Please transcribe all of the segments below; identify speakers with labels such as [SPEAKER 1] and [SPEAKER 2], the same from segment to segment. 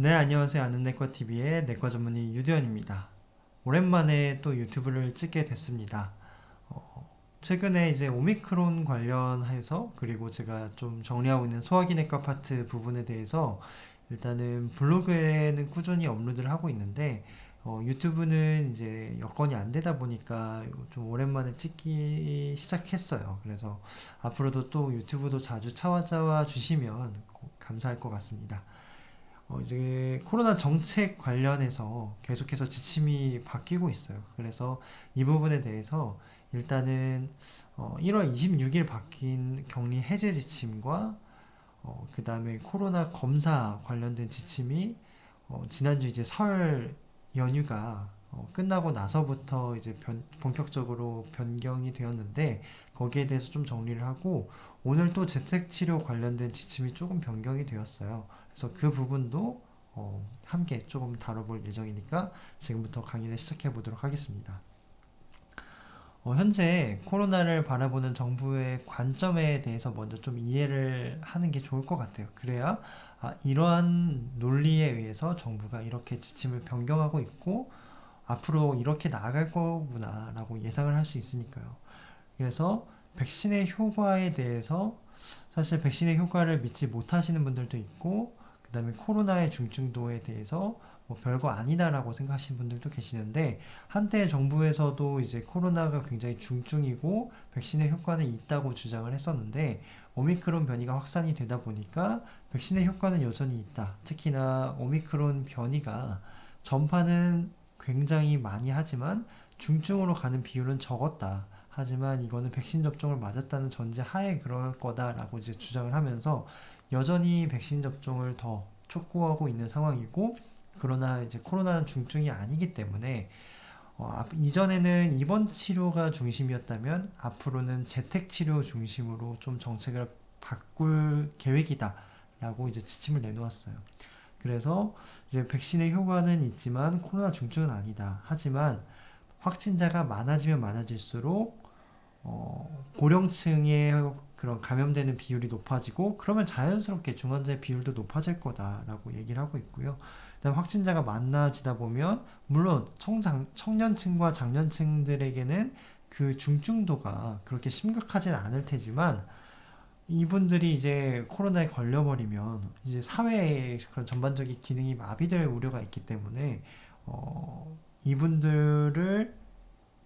[SPEAKER 1] 네, 안녕하세요. 아는 내과 TV의 내과 전문의 유대현입니다. 오랜만에 또 유튜브를 찍게 됐습니다. 최근에 이제 오미크론 관련해서 그리고 제가 좀 정리하고 있는 소화기내과 파트 부분에 대해서 일단은 블로그에는 꾸준히 업로드를 하고 있는데 유튜브는 이제 여건이 안 되다 보니까 좀 오랜만에 찍기 시작했어요. 그래서 앞으로도 또 유튜브도 자주 찾아와 주시면 감사할 것 같습니다. 이제 코로나 정책 관련해서 계속해서 지침이 바뀌고 있어요. 그래서 이 부분에 대해서 일단은 1월 26일 바뀐 격리 해제 지침과 그 다음에 코로나 검사 관련된 지침이 지난주 이제 설 연휴가 끝나고 나서부터 이제 본격적으로 변경이 되었는데 거기에 대해서 좀 정리를 하고 오늘 또 재택치료 관련된 지침이 조금 변경이 되었어요. 그래서 그 부분도 함께 조금 다뤄볼 예정이니까 지금부터 강의를 시작해 보도록 하겠습니다. 현재 코로나를 바라보는 정부의 관점에 대해서 먼저 좀 이해를 하는 게 좋을 것 같아요. 그래야 이러한 논리에 의해서 정부가 이렇게 지침을 변경하고 있고 앞으로 이렇게 나아갈 거구나라고 예상을 할 수 있으니까요. 그래서 백신의 효과에 대해서 사실 백신의 효과를 믿지 못하시는 분들도 있고 그 다음에 코로나의 중증도에 대해서 뭐 별거 아니다라고 생각하시는 분들도 계시는데 한때 정부에서도 이제 코로나가 굉장히 중증이고 백신의 효과는 있다고 주장을 했었는데 오미크론 변이가 확산이 되다 보니까 백신의 효과는 여전히 있다. 특히나 오미크론 변이가 전파는 굉장히 많이 하지만 중증으로 가는 비율은 적었다. 하지만 이거는 백신 접종을 맞았다는 전제 하에 그럴 거다라고 이제 주장을 하면서 여전히 백신 접종을 더 촉구하고 있는 상황이고 그러나 이제 코로나는 중증이 아니기 때문에 이전에는 입원 치료가 중심이었다면 앞으로는 재택 치료 중심으로 좀 정책을 바꿀 계획이다라고 이제 지침을 내놓았어요. 그래서 이제 백신의 효과는 있지만 코로나 중증은 아니다. 하지만 확진자가 많아지면 많아질수록 고령층의 그런 감염되는 비율이 높아지고 그러면 자연스럽게 중환자의 비율도 높아질 거다라고 얘기를 하고 있고요. 그다음 확진자가 많아지다 보면 물론 청년층과 장년층들에게는 그 중증도가 그렇게 심각하진 않을 테지만 이분들이 이제 코로나에 걸려버리면 이제 사회의 그런 전반적인 기능이 마비될 우려가 있기 때문에 이분들을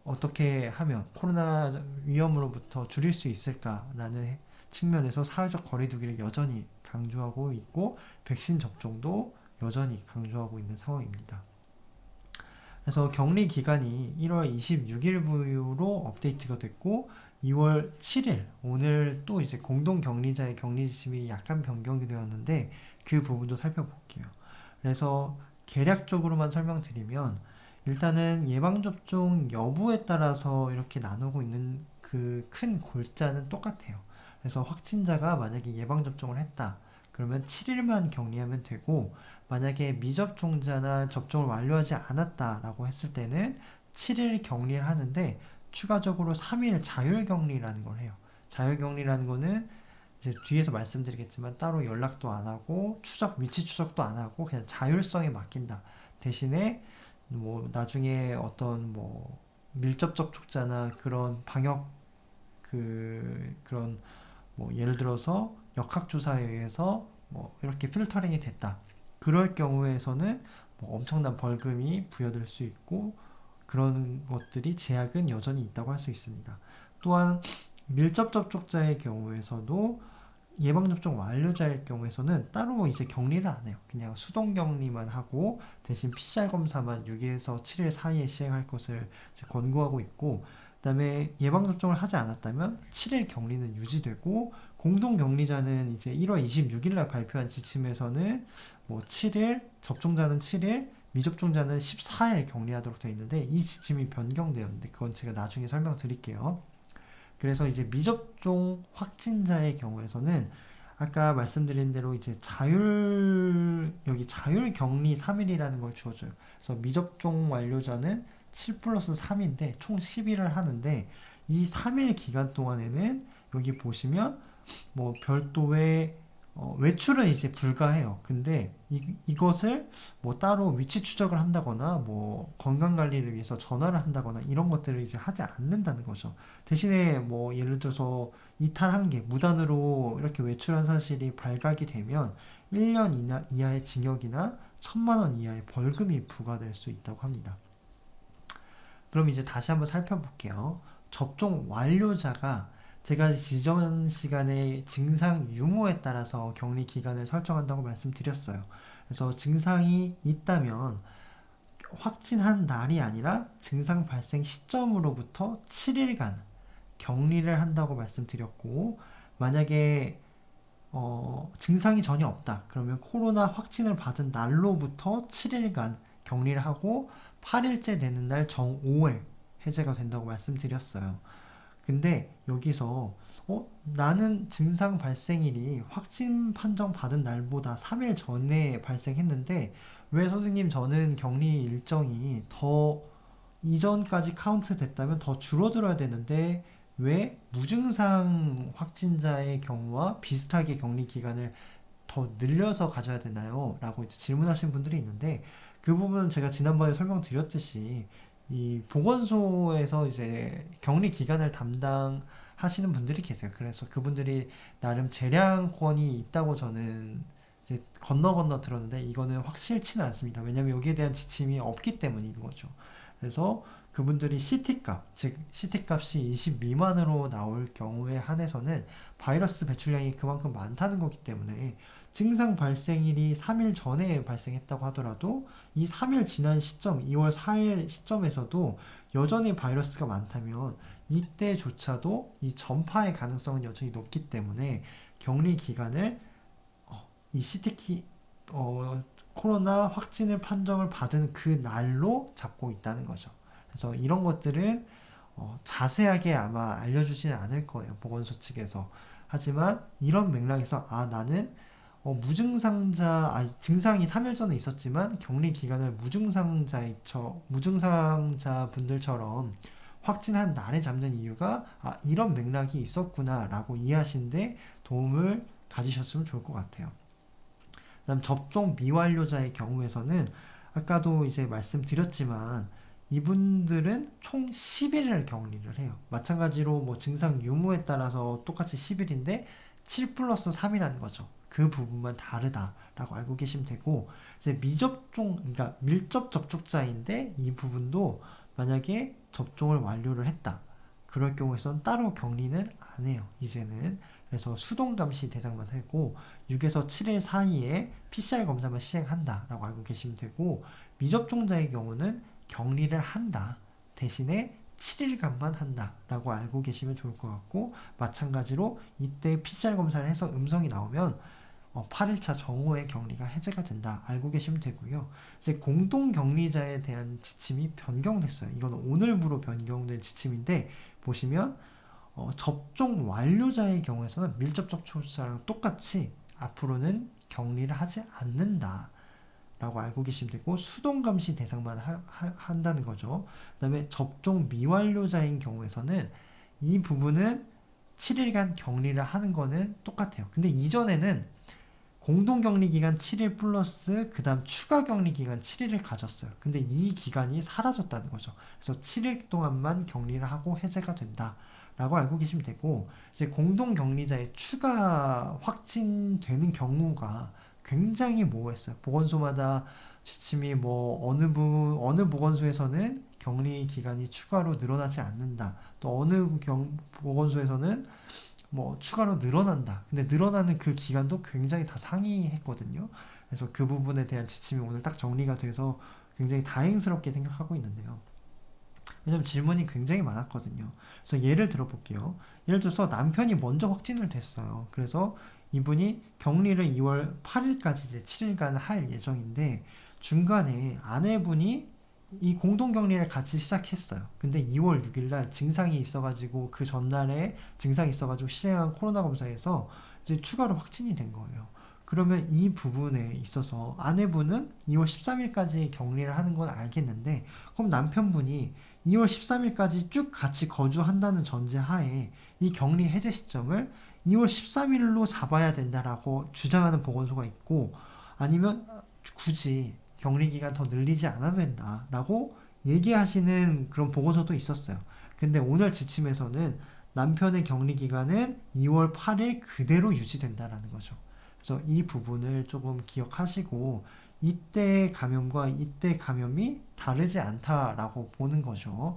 [SPEAKER 1] 어떻게 하면 코로나 위험으로부터 줄일 수 있을까라는 측면에서 사회적 거리두기를 여전히 강조하고 있고 백신 접종도 여전히 강조하고 있는 상황입니다. 그래서 격리 기간이 1월 26일부로 업데이트가 됐고 2월 7일 오늘 또 이제 공동 격리자의 격리 지침이 약간 변경이 되었는데 그 부분도 살펴볼게요. 그래서 개략적으로만 설명드리면 일단은 예방접종 여부에 따라서 이렇게 나누고 있는 그 큰 골자는 똑같아요. 그래서 확진자가 만약에 예방접종을 했다. 그러면 7일만 격리하면 되고 만약에 미접종자나 접종을 완료하지 않았다라고 했을 때는 7일 격리를 하는데 추가적으로 3일 자율격리라는 걸 해요. 자율격리라는 거는 이제 뒤에서 말씀드리겠지만 따로 연락도 안 하고 위치 추적도 안 하고 그냥 자율성에 맡긴다. 대신에 뭐 나중에 어떤 뭐 밀접 접촉자나 그런 방역 그런 뭐 예를 들어서 역학조사에 의해서 뭐 이렇게 필터링이 됐다. 그럴 경우에서는 뭐 엄청난 벌금이 부여될 수 있고 그런 것들이 제약은 여전히 있다고 할 수 있습니다. 또한 밀접 접촉자의 경우에서도 예방접종 완료자일 경우에서는 따로 이제 격리를 안 해요. 그냥 수동 격리만 하고 대신 PCR 검사만 6일에서 7일 사이에 시행할 것을 권고하고 있고 그다음에 예방접종을 하지 않았다면 7일 격리는 유지되고 공동 격리자는 이제 1월 26일 날 발표한 지침에서는 뭐 7일, 접종자는 7일, 미접종자는 14일 격리하도록 되어 있는데 이 지침이 변경되었는데 그건 제가 나중에 설명드릴게요. 그래서 이제 미접종 확진자의 경우에서는 아까 말씀드린 대로 이제 여기 자율 격리 3일이라는 걸 주어줘요. 그래서 미접종 완료자는 7 플러스 3인데 총 10일을 하는데 이 3일 기간 동안에는 여기 보시면 뭐 별도의 외출은 이제 불가해요. 근데 이것을 뭐 따로 위치 추적을 한다거나 뭐 건강 관리를 위해서 전화를 한다거나 이런 것들을 이제 하지 않는다는 거죠. 대신에 뭐 예를 들어서 이탈한 게 무단으로 이렇게 외출한 사실이 발각이 되면 1년 이하의 징역이나 1,000만 원 이하의 벌금이 부과될 수 있다고 합니다. 그럼 이제 다시 한번 살펴볼게요. 접종 완료자가 제가 지정 시간에 증상 유무에 따라서 격리 기간을 설정한다고 말씀드렸어요. 그래서 증상이 있다면 확진한 날이 아니라 증상 발생 시점으로부터 7일간 격리를 한다고 말씀드렸고, 만약에 증상이 전혀 없다. 그러면 코로나 확진을 받은 날로부터 7일간 격리를 하고 8일째 되는 날 정오에 해제가 된다고 말씀드렸어요. 근데 여기서 나는 증상 발생일이 확진 판정 받은 날보다 3일 전에 발생했는데 왜 선생님 저는 격리 일정이 더 이전까지 카운트 됐다면 더 줄어들어야 되는데 왜 무증상 확진자의 경우와 비슷하게 격리 기간을 더 늘려서 가져야 되나요? 라고 이제 질문하신 분들이 있는데 그 부분은 제가 지난번에 설명드렸듯이 이 보건소에서 이제 격리 기간을 담당하시는 분들이 계세요. 그래서 그분들이 나름 재량권이 있다고 저는 이제 건너 들었는데 이거는 확실치는 않습니다. 왜냐면 여기에 대한 지침이 없기 때문인 거죠. 그래서 그분들이 CT값, 즉 CT값이 20 미만으로 나올 경우에 한해서는 바이러스 배출량이 그만큼 많다는 거기 때문에 증상 발생일이 3일 전에 발생했다고 하더라도 이 3일 지난 시점, 2월 4일 시점에서도 여전히 바이러스가 많다면 이때조차도 이 전파의 가능성은 여전히 높기 때문에 격리 기간을 이 CT 코로나 확진을 판정을 받은 그 날로 잡고 있다는 거죠. 그래서 이런 것들은 자세하게 아마 알려주지는 않을 거예요. 보건소 측에서. 하지만 이런 맥락에서 나는 증상이 3일 전에 있었지만 격리 기간을 무증상자 분들처럼 확진한 날에 잡는 이유가 이런 맥락이 있었구나 라고 이해하시는데 도움을 가지셨으면 좋을 것 같아요. 그다음 접종 미완료자의 경우에서는 아까도 이제 말씀드렸지만 이분들은 총 10일을 격리를 해요. 마찬가지로 뭐 증상 유무에 따라서 똑같이 10일인데 7 플러스 3이라는 거죠. 그 부분만 다르다라고 알고 계시면 되고 이제 그러니까 밀접 접촉자인데 이 부분도 만약에 접종을 완료를 했다. 그럴 경우에선 따로 격리는 안 해요. 이제는. 그래서 수동 감시 대상만 하고 6에서 7일 사이에 PCR 검사만 시행한다라고 알고 계시면 되고 미접종자의 경우는 격리를 한다. 대신에 7일간만 한다라고 알고 계시면 좋을 것 같고 마찬가지로 이때 PCR 검사를 해서 음성이 나오면 8일차 정오에 격리가 해제가 된다. 알고 계시면 되고요. 이제 공동격리자에 대한 지침이 변경됐어요. 이건 오늘부로 변경된 지침인데 보시면 접종 완료자의 경우에서는 밀접 접촉자랑 똑같이 앞으로는 격리를 하지 않는다. 라고 알고 계시면 되고 수동감시 대상만 한다는 거죠. 그 다음에 접종 미완료자인 경우에서는 이 부분은 7일간 격리를 하는 거는 똑같아요. 근데 이전에는 공동격리 기간 7일 플러스 그 다음 추가 격리 기간 7일을 가졌어요. 근데 이 기간이 사라졌다는 거죠. 그래서 7일 동안만 격리를 하고 해제가 된다. 라고 알고 계시면 되고 이제 공동격리자의 추가 확진되는 경우가 굉장히 모호했어요. 보건소마다 지침이 뭐 어느 보건소에서는 격리 기간이 추가로 늘어나지 않는다. 또 어느 보건소에서는 뭐 추가로 늘어난다. 근데 늘어나는 그 기간도 굉장히 다 상이했거든요. 그래서 그 부분에 대한 지침이 오늘 딱 정리가 돼서 굉장히 다행스럽게 생각하고 있는데요. 왜냐면 질문이 굉장히 많았거든요. 그래서 예를 들어볼게요. 예를 들어서 남편이 먼저 확진을 됐어요. 그래서 이분이 격리를 2월 8일까지 이제 7일간 할 예정인데 중간에 아내분이 이 공동격리를 같이 시작했어요. 근데 2월 6일날 증상이 있어가지고 그 전날에 증상이 있어가지고 시행한 코로나 검사에서 이제 추가로 확진이 된 거예요. 그러면 이 부분에 있어서 아내분은 2월 13일까지 격리를 하는 건 알겠는데 그럼 남편분이 2월 13일까지 쭉 같이 거주한다는 전제하에 이 격리 해제 시점을 2월 13일로 잡아야 된다라고 주장하는 보건소가 있고, 아니면 굳이 격리 기간 더 늘리지 않아도 된다라고 얘기하시는 그런 보건소도 있었어요. 근데 오늘 지침에서는 남편의 격리 기간은 2월 8일 그대로 유지된다라는 거죠. 그래서 이 부분을 조금 기억하시고, 이때 감염과 이때 감염이 다르지 않다라고 보는 거죠.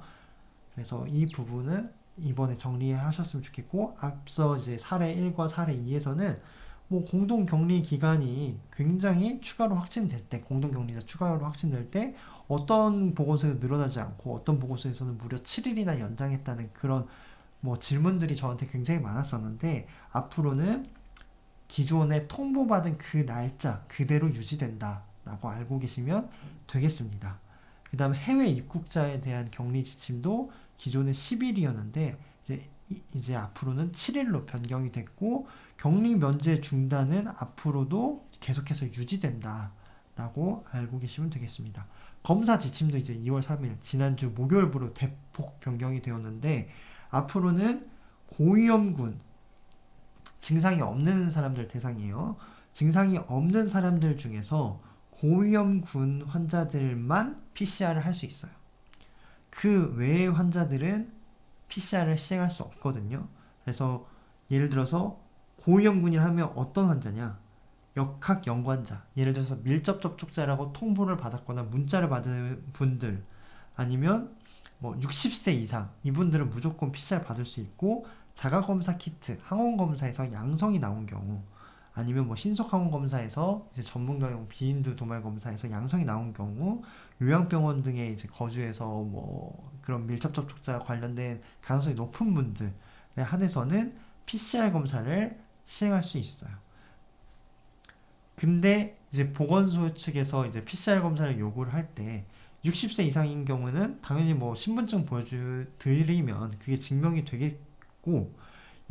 [SPEAKER 1] 그래서 이 부분은 이번에 정리하셨으면 좋겠고, 앞서 이제 사례 1과 사례 2에서는 뭐 공동 격리 기간이 굉장히 추가로 확진될 때, 공동 격리자 추가로 확진될 때 어떤 보건소에서 늘어나지 않고 어떤 보건소에서는 무려 7일이나 연장했다는 그런 뭐 질문들이 저한테 굉장히 많았었는데, 앞으로는 기존에 통보받은 그 날짜 그대로 유지된다라고 알고 계시면 되겠습니다. 그 다음 해외 입국자에 대한 격리 지침도 기존에 10일이었는데 이제 앞으로는 7일로 변경이 됐고, 격리 면제 중단은 앞으로도 계속해서 유지된다라고 알고 계시면 되겠습니다. 검사 지침도 이제 2월 3일 지난주 목요일부로 대폭 변경이 되었는데, 앞으로는 고위험군, 증상이 없는 사람들 대상이에요. 증상이 없는 사람들 중에서 고위험군 환자들만 PCR을 할 수 있어요. 그 외의 환자들은 PCR을 시행할 수 없거든요. 그래서 예를 들어서 고위험군이라 하면 어떤 환자냐? 역학연관자, 예를 들어서 밀접 접촉자라고 통보를 받았거나 문자를 받은 분들, 아니면 뭐 60세 이상, 이분들은 무조건 PCR 받을 수 있고, 자가검사 키트, 항원검사에서 양성이 나온 경우, 아니면 뭐 신속항원검사에서 이제 전문가용 비인두 도말검사에서 양성이 나온 경우, 요양병원 등에 이제 거주해서 뭐 그런 밀접 접촉자 관련된 가능성이 높은 분들에 한해서는 PCR 검사를 시행할 수 있어요. 근데 이제 보건소 측에서 이제 PCR 검사를 요구를 할 때 60세 이상인 경우는 당연히 뭐 신분증 보여드리면 그게 증명이 되겠고,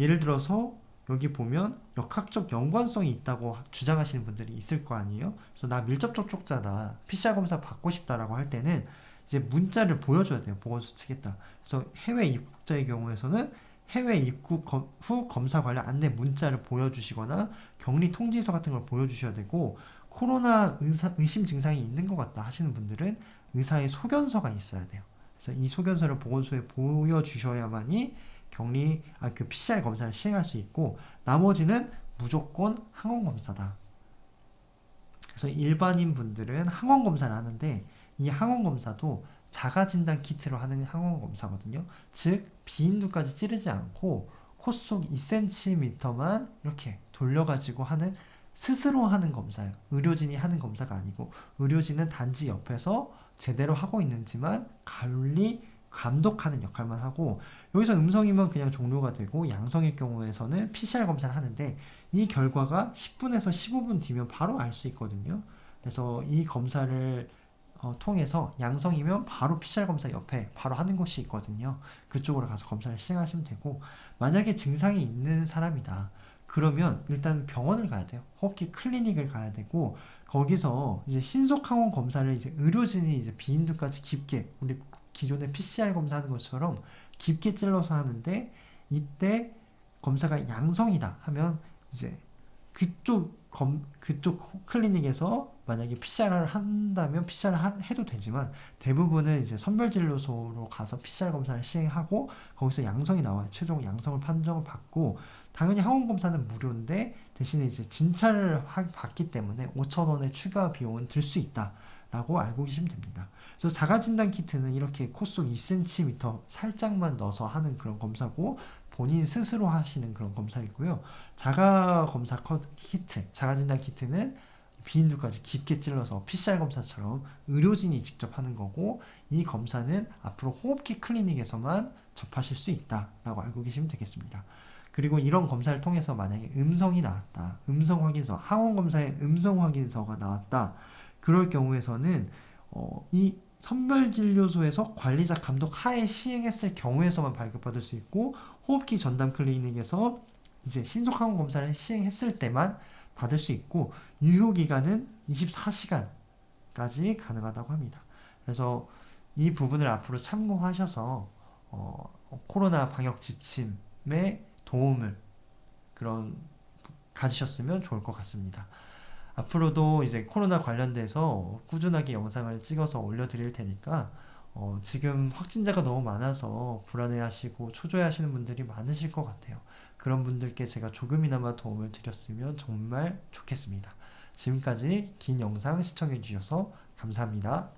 [SPEAKER 1] 예를 들어서 여기 보면 역학적 연관성이 있다고 주장하시는 분들이 있을 거 아니에요. 그래서 나 밀접 접촉자다, PCR 검사 받고 싶다라고 할 때는 이제 문자를 보여줘야 돼요, 보건소 측에다. 그래서 해외 입국자의 경우에서는 해외 입국 후 검사 관련 안내 문자를 보여주시거나 격리 통지서 같은 걸 보여주셔야 되고, 코로나 의심 증상이 있는 것 같다 하시는 분들은 의사의 소견서가 있어야 돼요. 그래서 이 소견서를 보건소에 보여주셔야만이 그 PCR 검사를 시행할 수 있고, 나머지는 무조건 항원 검사다. 그래서 일반인 분들은 항원 검사를 하는데, 이 항원 검사도 자가 진단 키트로 하는 항원 검사거든요. 즉 비인두까지 찌르지 않고 코 속 2cm만 이렇게 돌려가지고 하는, 스스로 하는 검사예요. 의료진이 하는 검사가 아니고, 의료진은 단지 옆에서 제대로 하고 있는지만 감독하는 역할만 하고, 여기서 음성이면 그냥 종료가 되고, 양성일 경우에서는 PCR 검사를 하는데, 이 결과가 10분에서 15분 뒤면 바로 알 수 있거든요. 그래서 이 검사를 통해서 양성이면 바로 PCR 검사 옆에 바로 하는 곳이 있거든요. 그쪽으로 가서 검사를 시행하시면 되고, 만약에 증상이 있는 사람이다, 그러면 일단 병원을 가야 돼요. 호흡기 클리닉을 가야 되고, 거기서 이제 신속항원 검사를 이제 의료진이 이제 비인두까지 깊게, 우리 기존에 PCR 검사하는 것처럼 깊게 찔러서 하는데, 이때 검사가 양성이다 하면 이제 그쪽 클리닉에서 만약에 PCR을 한다면 PCR을 해도 되지만, 대부분은 이제 선별진료소로 가서 PCR 검사를 시행하고, 거기서 양성이 나와요. 최종 양성을 판정을 받고, 당연히 항원 검사는 무료인데 대신에 이제 진찰을 받기 때문에 5,000원의 추가 비용은 들 수 있다라고 알고 계시면 됩니다. 그래서 자가진단 키트는 이렇게 코 속 2cm 살짝만 넣어서 하는 그런 검사고, 본인 스스로 하시는 그런 검사이고요. 자가검사 키트, 자가진단 키트는 비인두까지 깊게 찔러서 PCR 검사처럼 의료진이 직접 하는 거고, 이 검사는 앞으로 호흡기 클리닉에서만 접하실 수 있다라고 알고 계시면 되겠습니다. 그리고 이런 검사를 통해서 만약에 음성이 나왔다, 음성 확인서, 항원 검사에 음성 확인서가 나왔다, 그럴 경우에서는 이 선별진료소에서 관리자 감독 하에 시행했을 경우에서만 발급받을 수 있고, 호흡기 전담 클리닉에서 이제 신속항원 검사를 시행했을 때만 받을 수 있고, 유효기간은 24시간까지 가능하다고 합니다. 그래서 이 부분을 앞으로 참고하셔서 코로나 방역 지침에 도움을 그런 가지셨으면 좋을 것 같습니다. 앞으로도 이제 코로나 관련돼서 꾸준하게 영상을 찍어서 올려드릴 테니까 지금 확진자가 너무 많아서 불안해하시고 초조해하시는 분들이 많으실 것 같아요. 그런 분들께 제가 조금이나마 도움을 드렸으면 정말 좋겠습니다. 지금까지 긴 영상 시청해 주셔서 감사합니다.